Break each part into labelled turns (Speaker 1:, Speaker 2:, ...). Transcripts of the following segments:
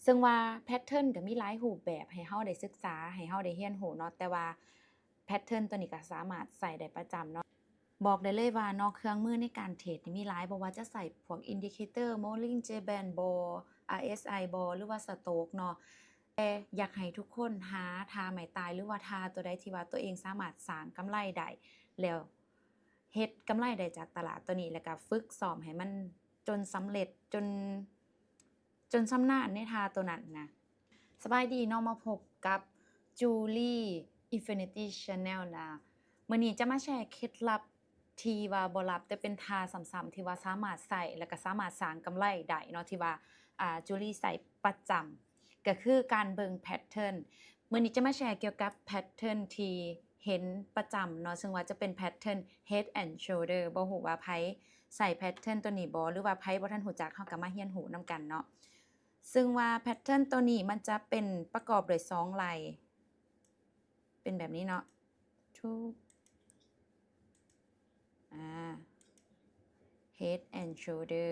Speaker 1: ซึ่งว่าแพตเทิร์นก็มีหลายรูปแบบให้เฮาได้ศึกษาให้เฮาได้เรียนรู้เนาะแต่ว่าแพตเทิร์นตัวนี้ก็สามารถใช้ได้ประจำเนาะบอกได้เลยว่าเนาะเครื่องมือในการเทรดนี่มีหลายบ่ว่าจะใส่พวก Indicator Bollinger Band Ball RSI Ball หรือว่า Stochs เนาะแต่อยากให้ทุกคนหาท่าไม้ตายหรือว่าท่าตัวใดที่ว่าตัวเองสามารถสร้างกำไรได้แล้วเฮ็ดกำไรได้จากตลาดตัวนี้แล้วก็ฝึกซ้อมให้มันจนสำเร็จจนชำนาญในท่าตัวนั้นนะสบายดีเนาะมาพบกับ Julie Infinity Channel นะมื้อนี้จะมาแชร์เคล็ดลับที่ว่าบ่ลับแต่เป็นท่าซ้ำๆที่ว่าสามารถใช้แล้วก็สามารถสร้างกำไรได้เนาะที่ว่าJulie ใช้ประจำก็คือการเบิ่งแพตเทิร์นมื้อนี้จะมาแชร์เกี่ยวกับแพตเทิร์นที่เห็นประจำเนาะซึ่งว่าจะเป็นแพตเทิร์น Head and Shoulder บ่ฮู้ว่าไผใช้แพตเทิร์นตัวนี้บ่หรือว่าไผบ่ทันรู้จักเฮาก็มาเรียนรู้นำกันเนาะ ซึ่งว่าแพตเทิร์นตัวนี้มันจะเป็นประกอบด้วย2ลายเป็นแบบนี้เนาะทุกhead and shoulder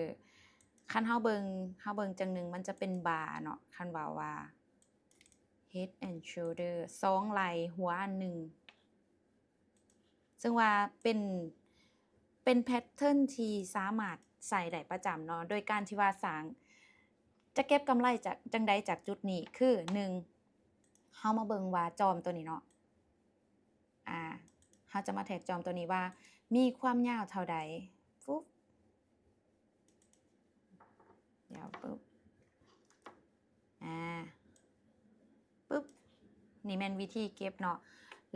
Speaker 1: คันเฮาเบิ่งจังหนึ่งมันจะเป็นบาร์เนาะคันว่า head and shoulder 2ลายหัวอันหนึ่งซึ่งว่าเป็นแพตเทิร์นที่สามารถใส่ได้ประจำเนาะโดยการที่ว่าสร้างจะเก็บกำไรจากจังใดจากจุดนี้คือ1เฮามาเบิ่งว่าจอมตัวนี้เนาะเฮาจะมาแท็กจอมตัวนี้ว่ามีความยาวเท่าใดฟุ๊บเดี๋ยวปึ๊บปึ๊บนี่แม่นวิธีเก็บเนาะ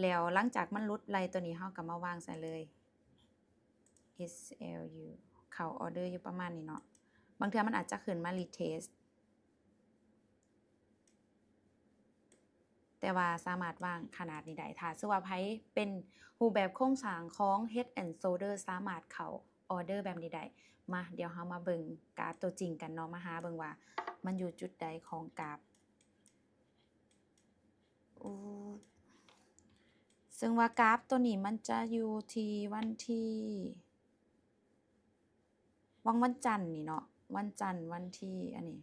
Speaker 1: แล้วหลังจากมันหลุดไหล่ตัวนี้เฮาก็มาวางใส่เลย SLU เข้าออร์เดอร์อยู่ประมาณนี้เนาะบางเทื่อมันอาจจะขึ้นมา retest แต่ว่าสามารถวางขนาดนี้ได้ถ้าสมมุติว่าไผเป็นรูปแบบโครงสร้างของ Head and Shoulder สามารถเข้าออร์เดอร์แบบนี้ได้มาเดี๋ยวเรามาเบิ่งกราฟตัวจริงกันเนาะมาหาเบิ่งว่ามันอยู่จุดใดของกราฟซึ่งว่ากราฟตัวนี้มันจะอยู่ที่วันที่วันจันทร์นี่เนาะวันจันทร์วันที่อันนี้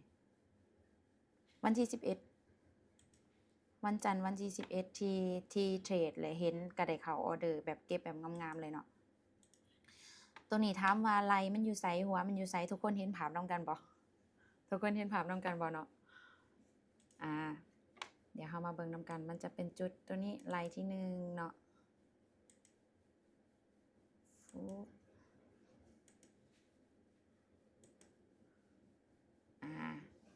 Speaker 1: วันที่11วันจันทร์วันที่11ที่เทรดเลยเห็นก็ได้เข้าออร์เดอร์แบบเก็บแบบงามๆเลยเนาะตัวนี้ถามว่าไหล่มันอยู่ไสหัวมันอยู่ไสทุกคนเห็นภาพนำกันบ่ทุกคนเห็นภาพนำกันบ่เนาะเดี๋ยวเรามาเบิ่งนำกันมันจะเป็นจุดตัวนี้ไหล่ที่1เนาะ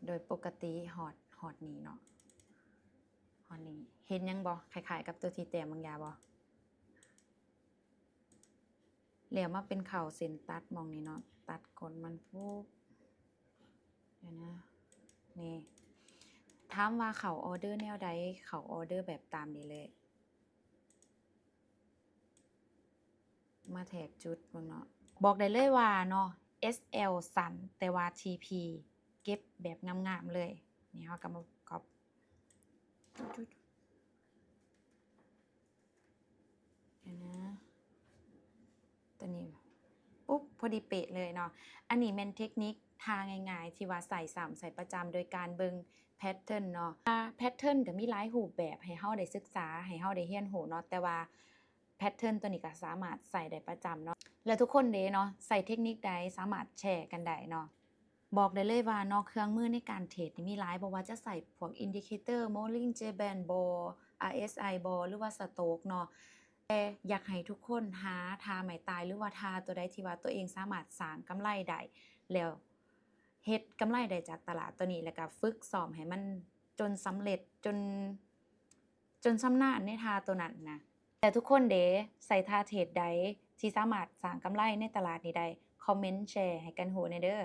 Speaker 1: โดยปกติฮอดนี้เนาะฮอดนี้เห็นยังบ่คล้ายๆกับตัวที่แต้มบางอย่างบ่แล้วมาเป็นเข่าเส้นตัดมองนี้เนาะตัดก้นมันปุ๊บเดี๋ยวนะนี่ถามว่าเข้าออร์เดอร์แนวใดเข้าออร์เดอร์แบบตามนี้เลยมาแท็กจุดเบิ่งเนาะบอกได้เลยว่าเนาะ SL สั้นแต่ว่า TP เก็บแบบงามๆเลยนี่เฮาก็มาก๊อปจุดเดี๋ยวนะตัวนี้ปุ๊บพอดีเป๊ะเลยเนาะอันนี้แม่นเทคนิคทางง่ายๆที่ว่าใส่ซ้ำใส่ประจำโดยการเบิ่งแพตเทิร์นเนาะแพตเทิร์นก็มีหลายรูปแบบให้เฮาได้ศึกษาให้เฮาได้เรียนรู้เนาะแต่ว่าแพตเทิร์นตัวนี้ก็สามารถใส่ได้ประจำเนาะแล้วทุกคนเด้เนาะใส่เทคนิคใดสามารถแชร์กันได้เนาะบอกได้เลยว่าเนาะเครื่องมือในการเทรดนี่มีหลายบ่ว่าจะใส่พวก Indicator Bollinger Band Ball RSI Ball หรือว่า Stochs เนาะแต่อยากให้ทุกคนหาท่าไม้ตายหรือว่าท่าตัวใดที่ว่าตัวเองสามารถสร้างกำไรได้แล้วเฮ็ดกำไรได้จากตลาดตัวนี้แล้วก็ฝึกซ้อมให้มันจนสำเร็จจนชำนาญในท่าตัวนั้นนะแต่ทุกคนเด้ใส่ท่าเทรดใดที่สามารถสร้างกำไรในตลาดนี้ได้คอมเมนต์แชร์ให้กันรู้แหน่เด้อ